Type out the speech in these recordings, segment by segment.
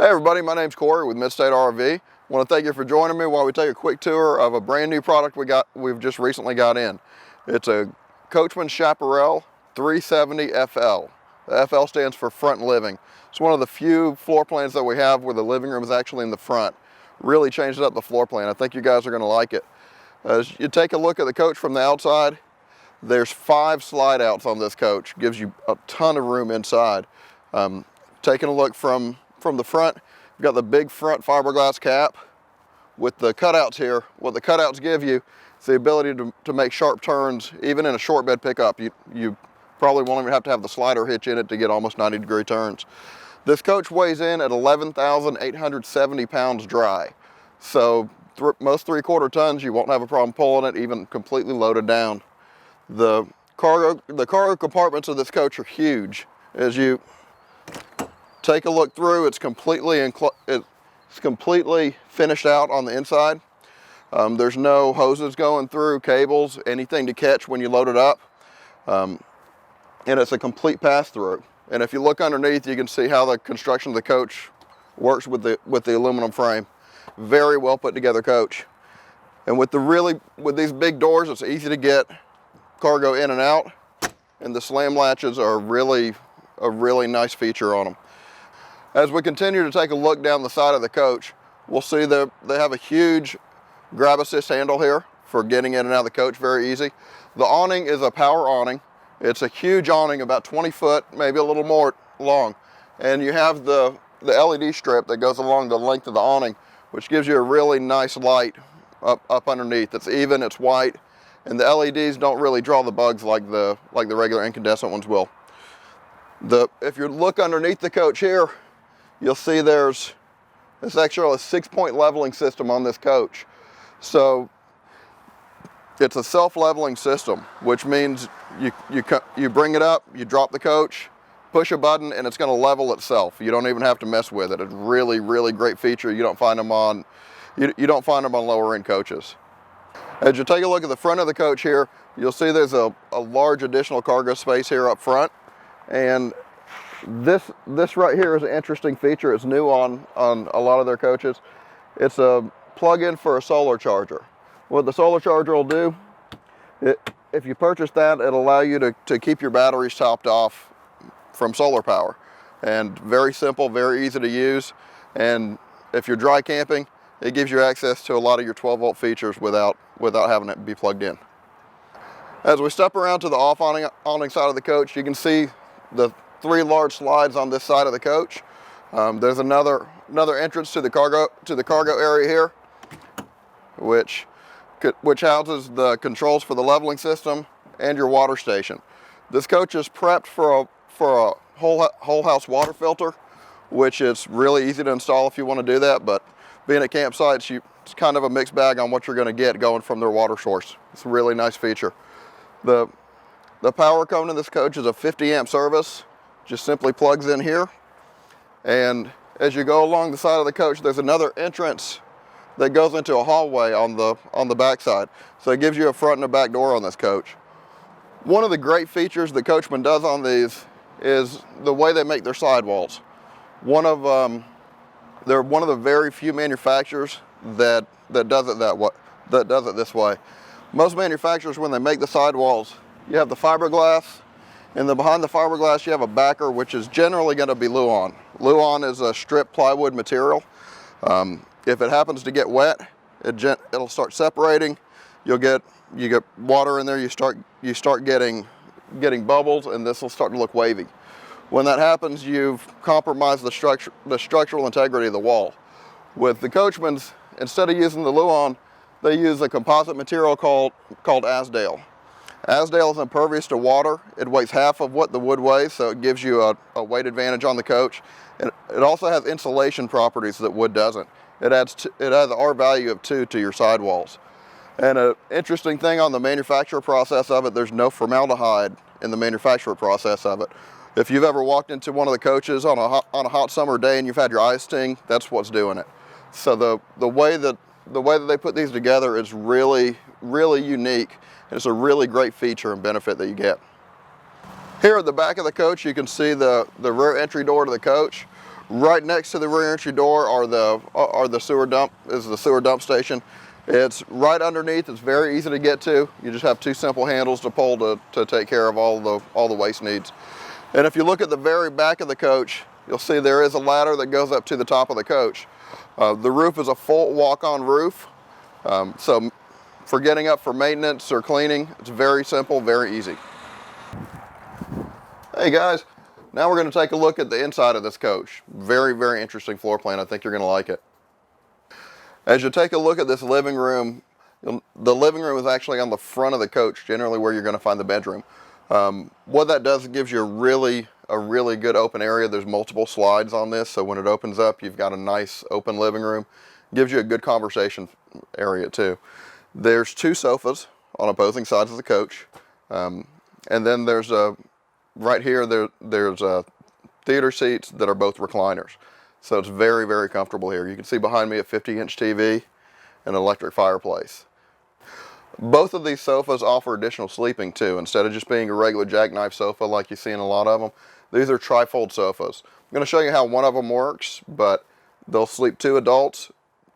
Hey everybody, my name's Corey with Midstate RV. I want to thank you for joining me while we take a quick tour of a brand new product we've just recently got in. It's a Coachman Chaparral 370FL. The FL stands for front living. It's one of the few floor plans that we have where the living room is actually in the front. Really changed up the floor plan. I think you guys are going to like it. As you take a look at the coach from the outside, there's 5 slide outs on this coach. Gives you a ton of room inside. Taking a look from the front, you've got the big front fiberglass cap with the cutouts here. What the cutouts give you is the ability to make sharp turns. Even in a short bed pickup, you probably won't even have to have the slider hitch in it to get almost 90-degree turns. This coach weighs in at 11,870 pounds dry. So most 3/4 tons, you won't have a problem pulling it, even completely loaded down. The cargo compartments of this coach are huge. As you take a look through, it's completely finished out on the inside. There's no hoses going through, cables, anything to catch when you load it up. And it's a complete pass-through. And if you look underneath, you can see how the construction of the coach works with the aluminum frame. Very well put together coach. And with these big doors, it's easy to get cargo in and out. And the slam latches are a really nice feature on them. As we continue to take a look down the side of the coach, we'll see that they have a huge grab assist handle here for getting in and out of the coach very easy. The awning is a power awning. It's a huge awning, about 20 foot, maybe a little more long. And you have the LED strip that goes along the length of the awning, which gives you a really nice light up underneath. It's even, it's white, and the LEDs don't really draw the bugs like the regular incandescent ones will. If you look underneath the coach here, you'll see there's actually a 6-point leveling system on this coach. So it's a self-leveling system, which means you bring it up, you drop the coach, push a button, and it's going to level itself. You don't even have to mess with it. It's really, really great feature. You don't find them on lower end coaches. As you take a look at the front of the coach here, you'll see there's a large additional cargo space here up front. And this right here is an interesting feature. It's new on a lot of their coaches. It's a plug-in for a solar charger. What the solar charger will do, if you purchase that, it'll allow you to keep your batteries topped off from solar power. And very simple, very easy to use. And if you're dry camping, it gives you access to a lot of your 12-volt features without having it be plugged in. As we step around to the off-awning side of the coach, you can see the 3 large slides on this side of the coach. There's another entrance to the cargo area here, which houses the controls for the leveling system and your water station. This coach is prepped for a whole house water filter, which is really easy to install if you want to do that. But being at campsites, it's kind of a mixed bag on what you're going to get going from their water source. It's a really nice feature. The power coming in this coach is a 50 amp service. Just simply plugs in here. And as you go along the side of the coach, there's another entrance that goes into a hallway on the back side. So it gives you a front and a back door on this coach. One of the great features that Coachman does on these is the way they make their sidewalls. They're one of the very few manufacturers that does it this way. Most manufacturers, when they make the sidewalls, you have the fiberglass, and then behind the fiberglass you have a backer, which is generally going to be Luan. Luan is a stripped plywood material. If it happens to get wet, it'll start separating. You get water in there. You start getting bubbles, and this will start to look wavy. When that happens, you've compromised the structural integrity of the wall. With the Coachmans, instead of using the Luan, they use a composite material called Asdale. Asdale is impervious to water. It weighs half of what the wood weighs, so it gives you a weight advantage on the coach. And it also has insulation properties that wood doesn't. It has an R value of 2 to your sidewalls. And an interesting thing on the manufacturer process of it, there's no formaldehyde in the manufacturer process of it. If you've ever walked into one of the coaches on a hot summer day and you've had your eyes sting, that's what's doing it. So the way that they put these together is really, really unique. And it's a really great feature and benefit that you get. Here at the back of the coach, you can see the rear entry door to the coach. Right next to the rear entry door are the sewer dump, is the sewer dump station. It's right underneath, it's very easy to get to. You just have two simple handles to pull to take care of all the waste needs. And if you look at the very back of the coach, you'll see there is a ladder that goes up to the top of the coach. The roof is a full walk-on roof, so for getting up for maintenance or cleaning, it's very simple, very easy. Hey guys, now we're going to take a look at the inside of this coach. Very, very interesting floor plan. I think you're going to like it. As you take a look at this living room, the living room is actually on the front of the coach, generally where you're going to find the bedroom. What that does, it gives you a really good open area. There's multiple slides on this, so when it opens up, you've got a nice open living room. Gives you a good conversation area too. There's two sofas on opposing sides of the coach, and then there's right here there's theater seats that are both recliners. So it's very, very comfortable here. You can see behind me a 50-inch TV and an electric fireplace. Both of these sofas offer additional sleeping too. Instead of just being a regular jackknife sofa like you see in a lot of them, these are trifold sofas. I'm going to show you how one of them works, but they'll sleep 2 adults.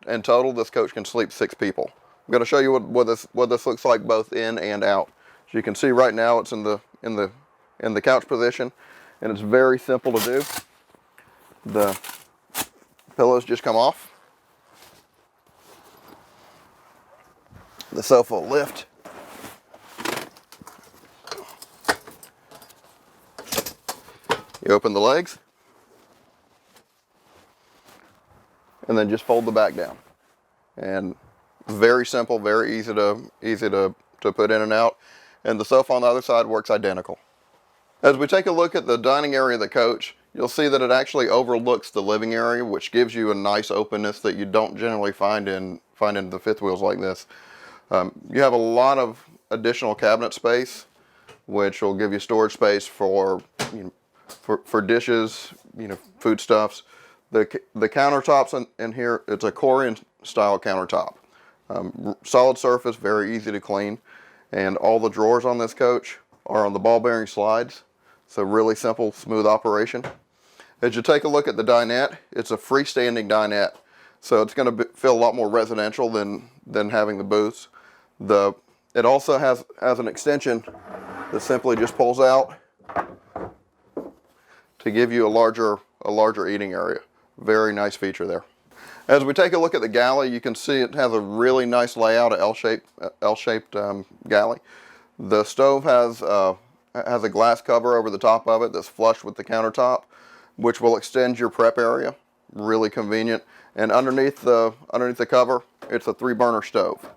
In total, this coach can sleep 6 people. I'm going to show you what this looks like both in and out. As you can see right now, it's in the couch position, and it's very simple to do. The pillows just come off. The sofa will lift. You open the legs, and then just fold the back down. And very simple, very easy to put in and out. And the sofa on the other side works identical. As we take a look at the dining area of the coach, you'll see that it actually overlooks the living area, which gives you a nice openness that you don't generally find in the fifth wheels like this. You have a lot of additional cabinet space, which will give you storage space for dishes, foodstuffs. The countertops in here, it's a Korean style countertop. Solid surface, very easy to clean, and all the drawers on this coach are on the ball bearing slides. So really simple, smooth operation. As you take a look at the dinette, it's a freestanding dinette. So it's going to feel a lot more residential than having the booths. It also has an extension that simply just pulls out to give you a larger eating area. Very nice feature there. As we take a look at the galley, you can see it has a really nice layout, an L-shaped galley. The stove has a glass cover over the top of it that's flush with the countertop, which will extend your prep area. Really convenient. And underneath the cover, it's a 3-burner stove.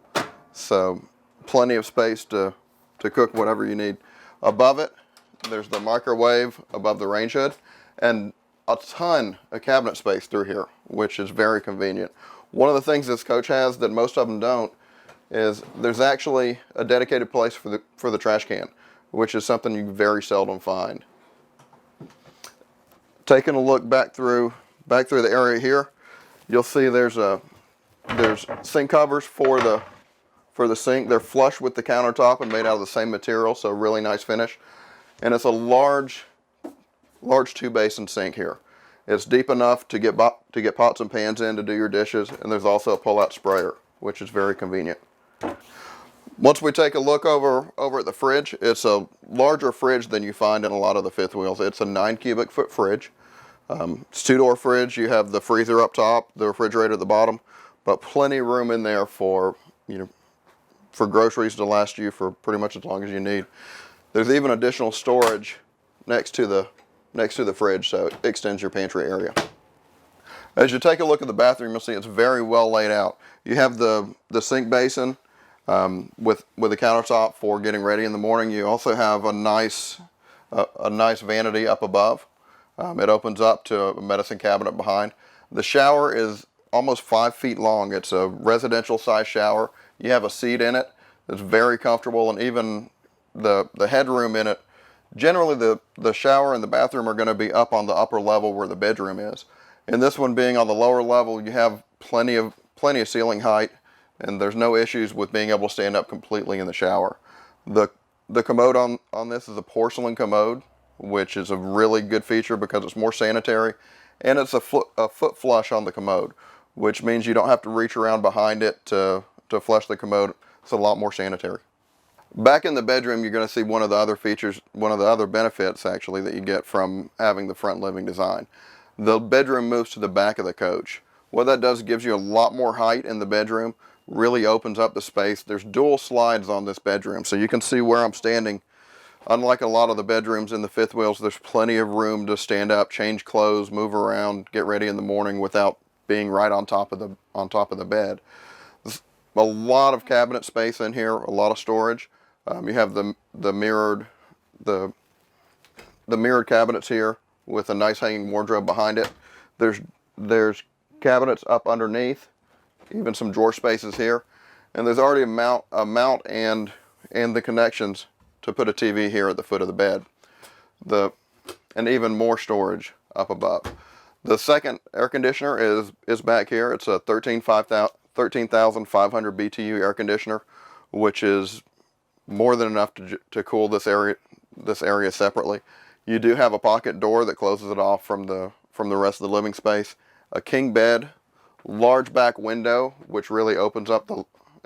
So plenty of space to cook whatever you need. Above it, there's the microwave above the range hood, and a ton of cabinet space through here, which is very convenient. One of the things this coach has that most of them don't is there's actually a dedicated place for the trash can, which is something you very seldom find. Taking a look back through the area here, you'll see there's sink covers for the sink. They're flush with the countertop and made out of the same material, so really nice finish. And it's a large 2-basin sink here. It's deep enough to get pots and pans in to do your dishes, and there's also a pull-out sprayer, which is very convenient. Once we take a look over at the fridge, it's a larger fridge than you find in a lot of the fifth wheels. It's a 9 cubic foot fridge. It's 2-door fridge. You have the freezer up top, the refrigerator at the bottom, but plenty of room in there for groceries to last you for pretty much as long as you need. There's even additional storage next to the fridge, so it extends your pantry area. As you take a look at the bathroom, you'll see it's very well laid out. You have the sink basin with a countertop for getting ready in the morning. You also have a nice vanity up above. It opens up to a medicine cabinet behind. The shower is almost 5 feet long. It's a residential size shower. You have a seat in it that's very comfortable, and even the headroom in it. Generally the shower and the bathroom are going to be up on the upper level where the bedroom is. And this one being on the lower level, you have plenty of ceiling height, and there's no issues with being able to stand up completely in the shower. The commode on this is a porcelain commode, which is a really good feature because it's more sanitary, and it's a foot flush on the commode, which means you don't have to reach around behind it to flush the commode. It's a lot more sanitary. Back in the bedroom, you're going to see one of the other features, one of the other benefits actually that you get from having the front living design. The bedroom moves to the back of the coach. What that does, gives you a lot more height in the bedroom, really opens up the space. There's dual slides on this bedroom, so you can see where I'm standing. Unlike a lot of the bedrooms in the fifth wheels, there's plenty of room to stand up, change clothes, move around, get ready in the morning without being right on top of the bed. There's a lot of cabinet space in here, a lot of storage. You have the mirrored cabinets here with a nice hanging wardrobe behind it. There's cabinets up underneath, even some drawer spaces here, and there's already a mount and the connections to put a TV here at the foot of the bed. And even more storage up above. The second air conditioner is back here. It's a 13,500 BTU air conditioner, which is more than enough to cool this area separately. You do have a pocket door that closes it off from the rest of the living space. A king bed, large back window, which really opens up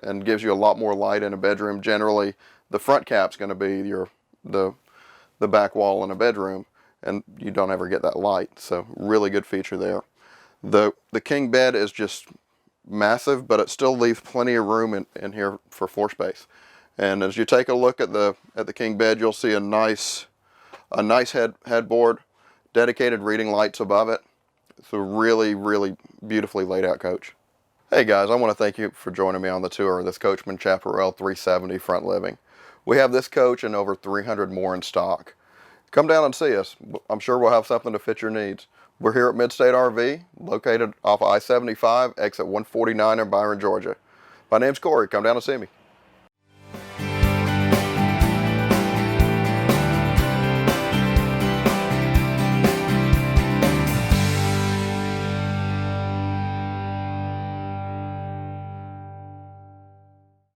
and gives you a lot more light in a bedroom. Generally, the front cap's going to be the back wall in a bedroom, and you don't ever get that light. So really good feature there. The king bed is just massive, but it still leaves plenty of room in here for floor space. And as you take a look at the king bed, you'll see a nice headboard, dedicated reading lights above it. It's a really, really beautifully laid out coach. Hey guys, I want to thank you for joining me on the tour of this Coachmen Chaparral 370 front living. We have this coach and over 300 more in stock. Come down and see us. I'm sure we'll have something to fit your needs. We're here at Midstate RV, located off I-75, exit 149 in Byron, Georgia. My name's Corey. Come down and see me.